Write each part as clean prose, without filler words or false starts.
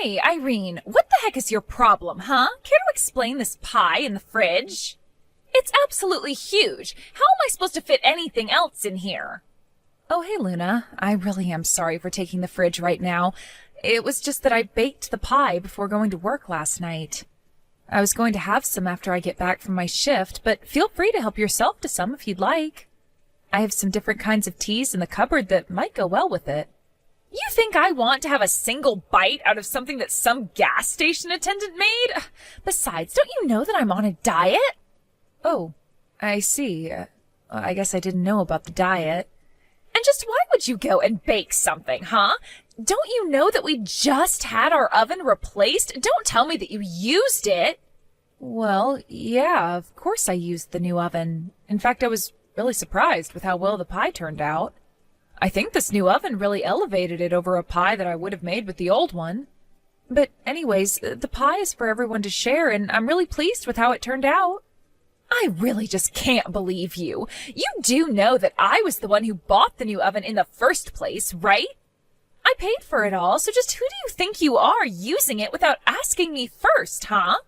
Hey, Irene, what the heck is your problem, huh? Care to explain this pie in the fridge? It's absolutely huge. How am I supposed to fit anything else in here? Oh, hey, Luna. I really am sorry for taking the fridge right now. It was just that I baked the pie before going to work last night. I was going to have some after I get back from my shift, but feel free to help yourself to some if you'd like. I have some different kinds of teas in the cupboard that might go well with it. You think I want to have a single bite out of something that some gas station attendant made? Besides, don't you know that I'm on a diet? Oh, I see. I guess I didn't know about the diet. And just why would you go and bake something, huh? Don't you know that we just had our oven replaced? Don't tell me that you used it. Well, yeah, of course I used the new oven. In fact, I was really surprised with how well the pie turned out. I think this new oven really elevated it over a pie that I would have made with the old one. But anyways, the pie is for everyone to share, and I'm really pleased with how it turned out. I really just can't believe you. You do know that I was the one who bought the new oven in the first place, right? I paid for it all, so just who do you think you are using it without asking me first, huh?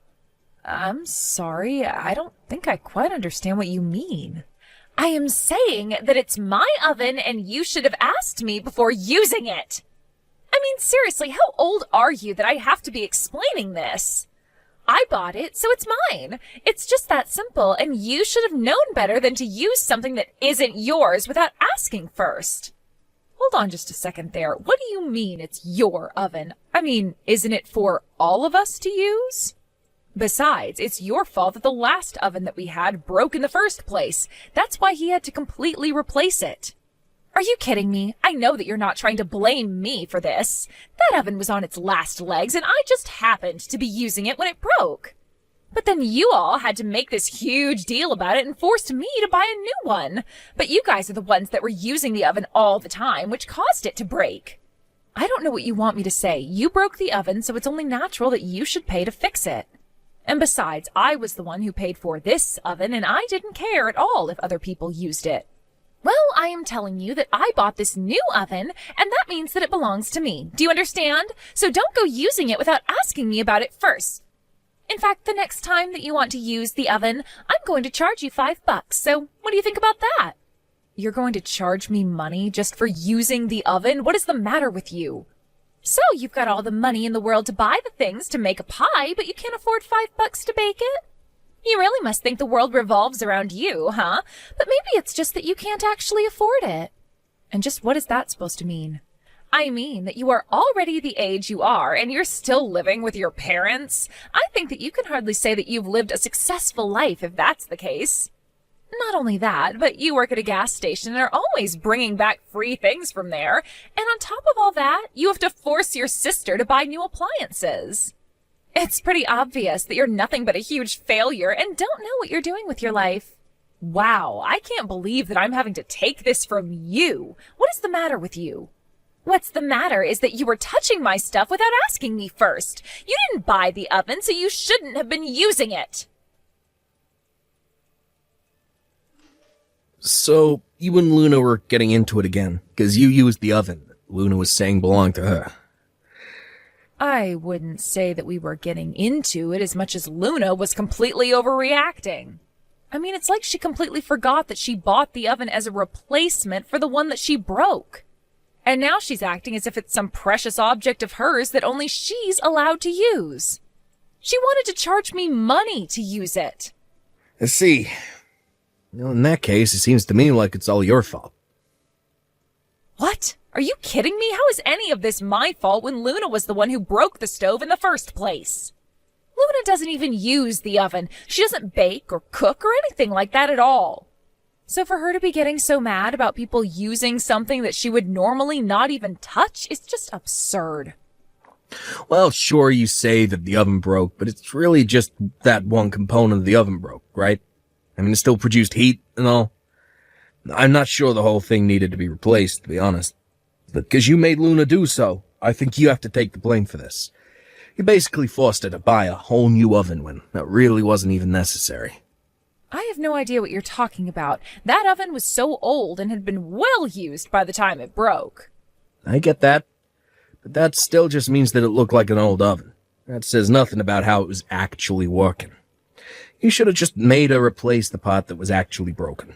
I'm sorry, I don't think I quite understand what you mean. I am saying that it's my oven and you should have asked me before using it. I mean, seriously, how old are you that I have to be explaining this? I bought it, so it's mine. It's just that simple, and you should have known better than to use something that isn't yours without asking first. Hold on just a second there. What do you mean it's your oven? I mean, isn't it for all of us to use? Besides, it's your fault that the last oven that we had broke in the first place. That's why he had to completely replace it. Are you kidding me? I know that you're not trying to blame me for this. That oven was on its last legs, and I just happened to be using it when it broke. But then you all had to make this huge deal about it and forced me to buy a new one. But you guys are the ones that were using the oven all the time, which caused it to break. I don't know what you want me to say. You broke the oven, so it's only natural that you should pay to fix it. And besides, I was the one who paid for this oven, and I didn't care at all if other people used it. Well, I am telling you that I bought this new oven, and that means that it belongs to me. Do you understand? So don't go using it without asking me about it first. In fact, the next time that you want to use the oven, I'm going to charge you $5. So what do you think about that? You're going to charge me money just for using the oven? What is the matter with you? So you've got all the money in the world to buy the things to make a pie, but you can't afford $5 to bake it? You really must think the world revolves around you, huh? But maybe it's just that you can't actually afford it. And just what is that supposed to mean? I mean that you are already the age you are, and you're still living with your parents. I think that you can hardly say that you've lived a successful life if that's the case. Not only that, but you work at a gas station and are always bringing back free things from there. And on top of all that, you have to force your sister to buy new appliances. It's pretty obvious that you're nothing but a huge failure and don't know what you're doing with your life. Wow, I can't believe that I'm having to take this from you. What is the matter with you? What's the matter is that you were touching my stuff without asking me first. You didn't buy the oven, so you shouldn't have been using it. So, you and Luna were getting into it again, because you used the oven that Luna was saying belonged to her. I wouldn't say that we were getting into it as much as Luna was completely overreacting. I mean, it's like she completely forgot that she bought the oven as a replacement for the one that she broke. And now she's acting as if it's some precious object of hers that only she's allowed to use. She wanted to charge me money to use it. I see. Well, in that case, it seems to me like it's all your fault. What? Are you kidding me? How is any of this my fault when Luna was the one who broke the stove in the first place? Luna doesn't even use the oven. She doesn't bake or cook or anything like that at all. So for her to be getting so mad about people using something that she would normally not even touch is just absurd. Well, sure, you say that the oven broke, but it's really just that one component of the oven broke, right? I mean, it still produced heat and all. I'm not sure the whole thing needed to be replaced, to be honest. But because you made Luna do so, I think you have to take the blame for this. You basically forced her to buy a whole new oven when that really wasn't even necessary. I have no idea what you're talking about. That oven was so old and had been well used by the time it broke. I get that. But that still just means that it looked like an old oven. That says nothing about how it was actually working. You should have just made her replace the part that was actually broken.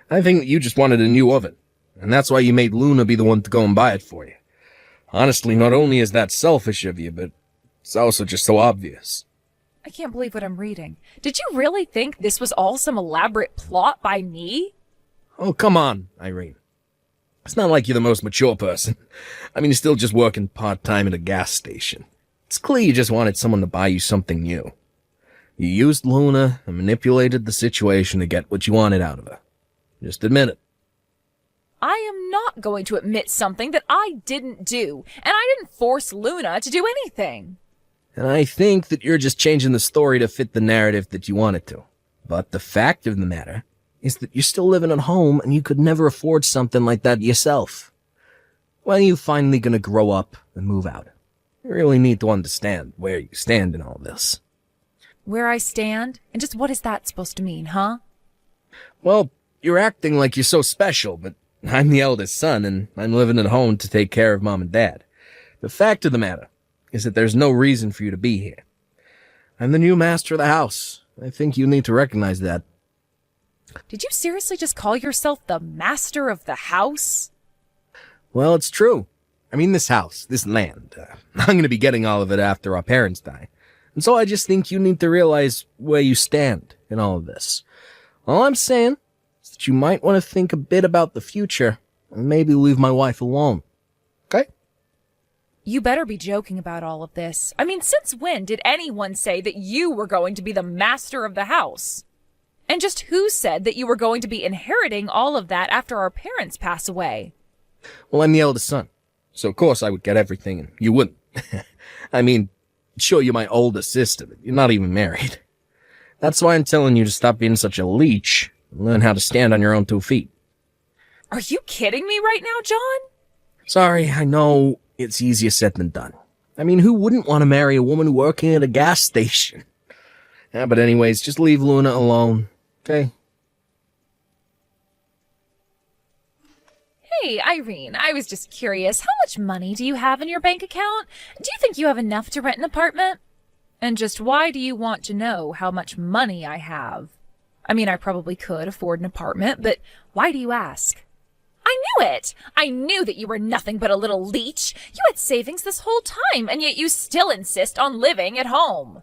I think that you just wanted a new oven, and that's why you made Luna be the one to go and buy it for you. Honestly, not only is that selfish of you, but it's also just so obvious. I can't believe what I'm reading. Did you really think this was all some elaborate plot by me? Oh, come on, Irene. It's not like you're the most mature person. I mean, you're still just working part-time at a gas station. It's clear you just wanted someone to buy you something new. You used Luna and manipulated the situation to get what you wanted out of her. Just admit it. I am not going to admit something that I didn't do, and I didn't force Luna to do anything. And I think that you're just changing the story to fit the narrative that you want it to. But the fact of the matter is that you're still living at home and you could never afford something like that yourself. When are you finally gonna grow up and move out? You really need to understand where you stand in all this. Where I stand? And just what is that supposed to mean, huh? Well, you're acting like you're so special, but I'm the eldest son and I'm living at home to take care of Mom and Dad. The fact of the matter is that there's no reason for you to be here. I'm the new master of the house. I think you need to recognize that. Did you seriously just call yourself the master of the house? Well, it's true. I mean, this house, this land, I'm going to be getting all of it after our parents die. And so I just think you need to realize where you stand in all of this. All I'm saying is that you might want to think a bit about the future and maybe leave my wife alone. Okay? You better be joking about all of this. I mean, since when did anyone say that you were going to be the master of the house? And just who said that you were going to be inheriting all of that after our parents pass away? Well, I'm the eldest son, so of course I would get everything and you wouldn't. I mean, sure, you're my older sister, but you're not even married. That's why I'm telling you to stop being such a leech and learn how to stand on your own 2 feet. Are you kidding me right now, John? Sorry, I know it's easier said than done. I mean, who wouldn't want to marry a woman working at a gas station? Yeah, but anyways, just leave Luna alone, okay? Hey, Irene, I was just curious. How much money do you have in your bank account? Do you think you have enough to rent an apartment? And just why do you want to know how much money I have? I mean, I probably could afford an apartment, but why do you ask? I knew it! I knew that you were nothing but a little leech. You had savings this whole time, and yet you still insist on living at home.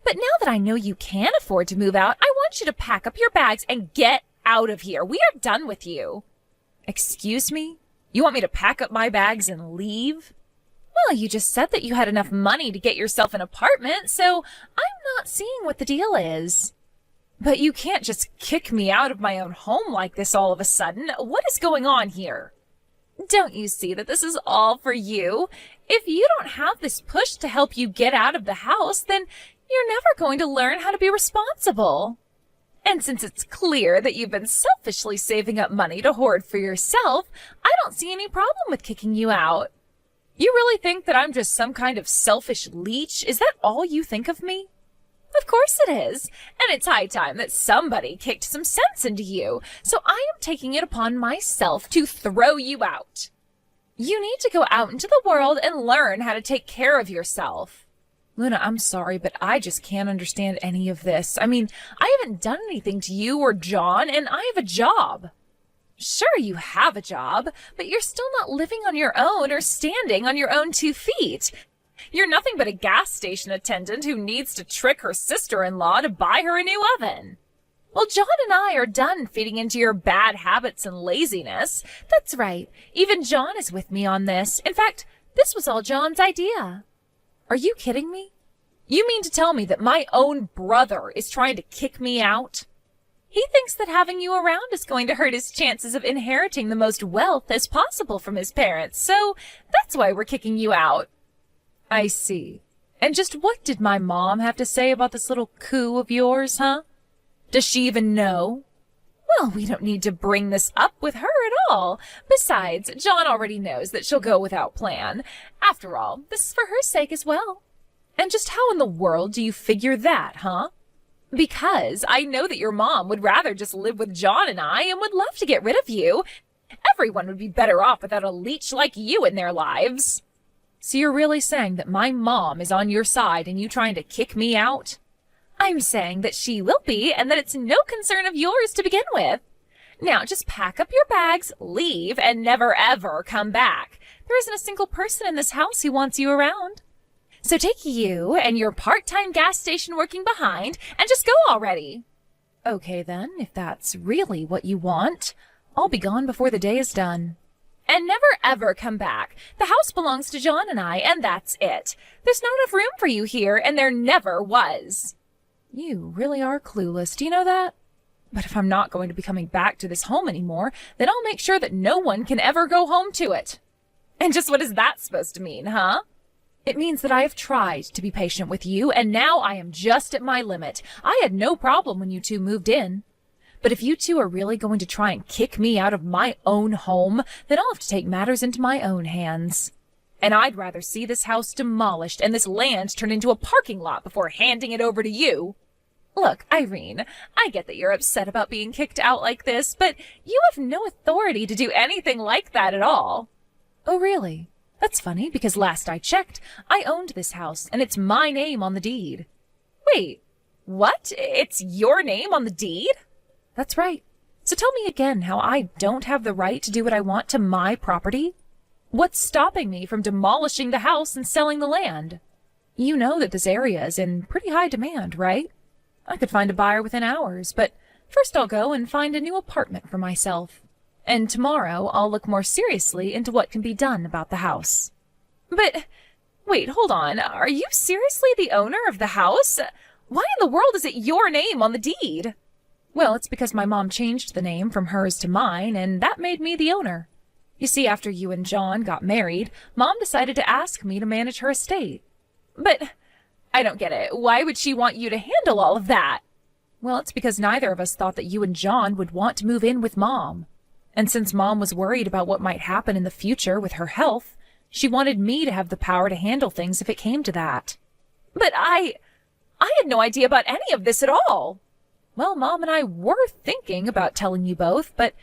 But now that I know you can afford to move out, I want you to pack up your bags and get out of here. We are done with you. Excuse me? You want me to pack up my bags and leave? Well, you just said that you had enough money to get yourself an apartment, so I'm not seeing what the deal is. But you can't just kick me out of my own home like this all of a sudden. What is going on here? Don't you see that this is all for you? If you don't have this push to help you get out of the house, then you're never going to learn how to be responsible. And since it's clear that you've been selfishly saving up money to hoard for yourself, I don't see any problem with kicking you out. You really think that I'm just some kind of selfish leech? Is that all you think of me? Of course it is, and it's high time that somebody kicked some sense into you, so I am taking it upon myself to throw you out. You need to go out into the world and learn how to take care of yourself. Luna, I'm sorry, but I just can't understand any of this. I mean, I haven't done anything to you or John, and I have a job. Sure, you have a job, but you're still not living on your own or standing on your own 2 feet. You're nothing but a gas station attendant who needs to trick her sister-in-law to buy her a new oven. Well, John and I are done feeding into your bad habits and laziness. That's right. Even John is with me on this. In fact, this was all John's idea. Are you kidding me? You mean to tell me that my own brother is trying to kick me out? He thinks that having you around is going to hurt his chances of inheriting the most wealth as possible from his parents, so that's why we're kicking you out. I see. And just what did my mom have to say about this little coup of yours, huh? Does she even know? Well, we don't need to bring this up with her at all. Besides, John already knows that she'll go without plan. After all, this is for her sake as well. And just how in the world do you figure that, huh? Because I know that your mom would rather just live with John and I and would love to get rid of you. Everyone would be better off without a leech like you in their lives. So you're really saying that my mom is on your side and you trying to kick me out? I'm saying that she will be and that it's no concern of yours to begin with. Now just pack up your bags, leave, and never ever come back. There isn't a single person in this house who wants you around. So take you and your part-time gas station working behind and just go already. Okay then, if that's really what you want, I'll be gone before the day is done. And never ever come back. The house belongs to John and I, and that's it. There's not enough room for you here, and there never was. You really are clueless, do you know that? But if I'm not going to be coming back to this home anymore, then I'll make sure that no one can ever go home to it. And just what is that supposed to mean, huh? It means that I have tried to be patient with you, and now I am just at my limit. I had no problem when you two moved in. But if you two are really going to try and kick me out of my own home, then I'll have to take matters into my own hands. And I'd rather see this house demolished and this land turned into a parking lot before handing it over to you. Look, Irene, I get that you're upset about being kicked out like this, but you have no authority to do anything like that at all. Oh, really? That's funny, because last I checked, I owned this house, and it's my name on the deed. Wait, what? It's your name on the deed? That's right. So tell me again how I don't have the right to do what I want to my property? What's stopping me from demolishing the house and selling the land? You know that this area is in pretty high demand, right? I could find a buyer within hours, but first I'll go and find a new apartment for myself. And tomorrow I'll look more seriously into what can be done about the house. But, wait, hold on. Are you seriously the owner of the house? Why in the world is it your name on the deed? Well, it's because my mom changed the name from hers to mine, and that made me the owner. You see, after you and John got married, Mom decided to ask me to manage her estate. But I don't get it. Why would she want you to handle all of that? Well, it's because neither of us thought that you and John would want to move in with Mom. And since Mom was worried about what might happen in the future with her health, she wanted me to have the power to handle things if it came to that. But I had no idea about any of this at all. Well, Mom and I were thinking about telling you both, but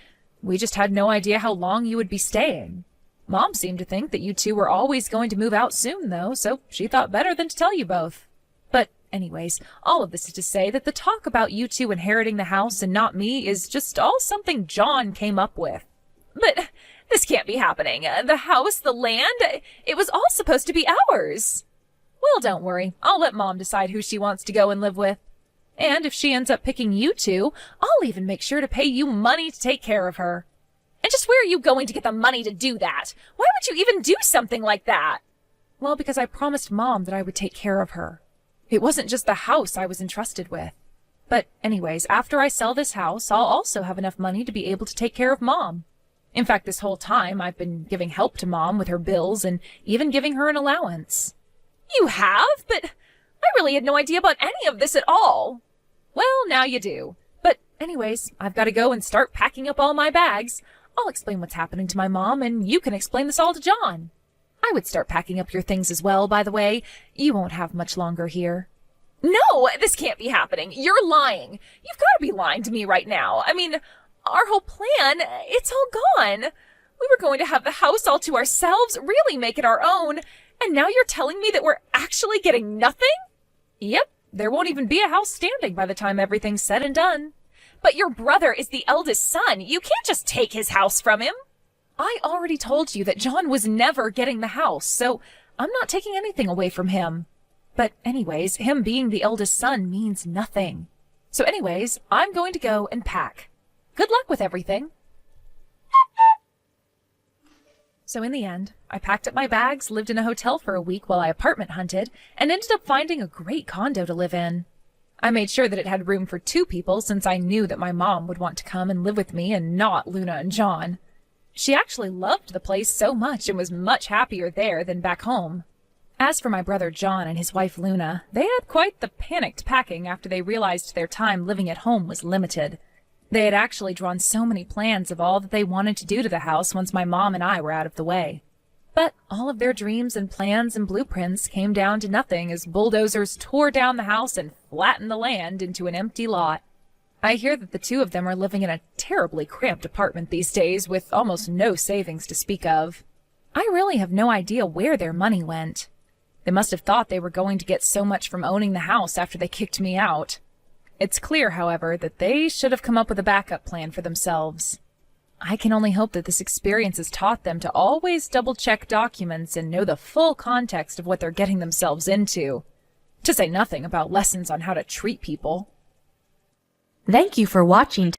we just had no idea how long you would be staying. Mom seemed to think that you two were always going to move out soon, though, so she thought better than to tell you both. But anyways, all of this is to say that the talk about you two inheriting the house and not me is just all something John came up with. But this can't be happening. The house, the land, it was all supposed to be ours. Well, don't worry. I'll let Mom decide who she wants to go and live with. And if she ends up picking you two, I'll even make sure to pay you money to take care of her. And just where are you going to get the money to do that? Why would you even do something like that? Well, because I promised Mom that I would take care of her. It wasn't just the house I was entrusted with. But anyways, after I sell this house, I'll also have enough money to be able to take care of Mom. In fact, this whole time I've been giving help to Mom with her bills and even giving her an allowance. You have? But I really had no idea about any of this at all. Well, now you do. But anyways, I've got to go and start packing up all my bags. I'll explain what's happening to my mom, and you can explain this all to John. I would start packing up your things as well, by the way. You won't have much longer here. No, this can't be happening. You're lying. You've got to be lying to me right now. I mean, our whole plan, it's all gone. We were going to have the house all to ourselves, really make it our own, and now you're telling me that we're actually getting nothing? Yep, there won't even be a house standing by the time everything's said and done. But your brother is the eldest son. You can't just take his house from him. I already told you that John was never getting the house, so I'm not taking anything away from him. But anyways, him being the eldest son means nothing. So anyways, I'm going to go and pack. Good luck with everything. So in the end, I packed up my bags, lived in a hotel for a week while I apartment hunted, and ended up finding a great condo to live in. I made sure that it had room for 2 people since I knew that my mom would want to come and live with me and not Luna and John. She actually loved the place so much and was much happier there than back home. As for my brother John and his wife Luna, they had quite the panicked packing after they realized their time living at home was limited. They had actually drawn so many plans of all that they wanted to do to the house once my mom and I were out of the way. But all of their dreams and plans and blueprints came down to nothing as bulldozers tore down the house and flattened the land into an empty lot. I hear that the 2 of them are living in a terribly cramped apartment these days with almost no savings to speak of. I really have no idea where their money went. They must have thought they were going to get so much from owning the house after they kicked me out. It's clear, however, that they should have come up with a backup plan for themselves. I can only hope that this experience has taught them to always double-check documents and know the full context of what they're getting themselves into, to say nothing about lessons on how to treat people. Thank you for watching